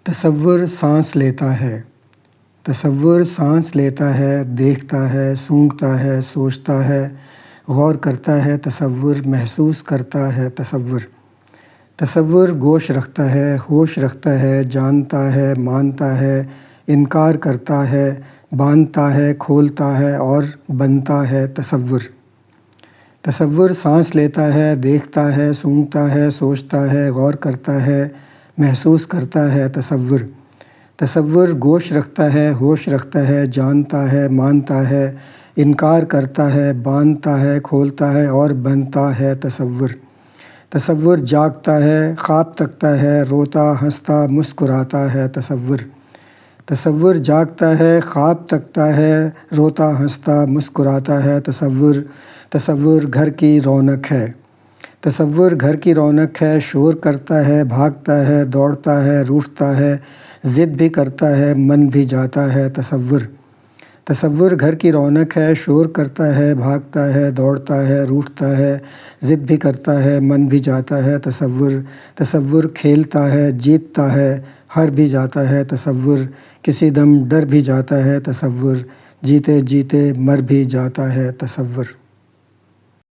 تصور سانس لیتا ہے، تصور سانس لیتا ہے، دیکھتا ہے، سونگھتا ہے، سوچتا ہے، غور کرتا ہے، تصور محسوس کرتا ہے، تصور گوش رکھتا ہے، ہوش رکھتا ہے، جانتا ہے، مانتا ہے، انکار کرتا ہے، باندھتا ہے، کھولتا ہے اور بنتا ہے تصور سانس لیتا ہے، دیکھتا ہے، سونگھتا ہے، سوچتا ہے، غور کرتا ہے، محسوس کرتا ہے، تصور گوش رکھتا ہے، ہوش رکھتا ہے، جانتا ہے، مانتا ہے، انکار کرتا ہے، باندھتا ہے، کھولتا ہے اور بنتا ہے تصور جاگتا ہے، خواب تکتا ہے، روتا، ہنستا، مسکراتا ہے تصور جاگتا ہے، خواب تکتا ہے، روتا، ہنستا، مسکراتا ہے تصور گھر کی رونق ہے، تصور گھر کی رونق ہے، شور کرتا ہے، بھاگتا ہے، دوڑتا ہے، روٹھتا ہے، ضد بھی کرتا ہے، من بھی جاتا ہے تصور گھر کی رونق ہے، شور کرتا ہے، بھاگتا ہے، دوڑتا ہے، روٹھتا ہے، ضد بھی کرتا ہے، من بھی جاتا ہے تصور کھیلتا ہے، جیتتا ہے، ہار بھی جاتا ہے تصور کسی دم ڈر بھی جاتا ہے تصور جیتے جیتے مر بھی جاتا ہے تصور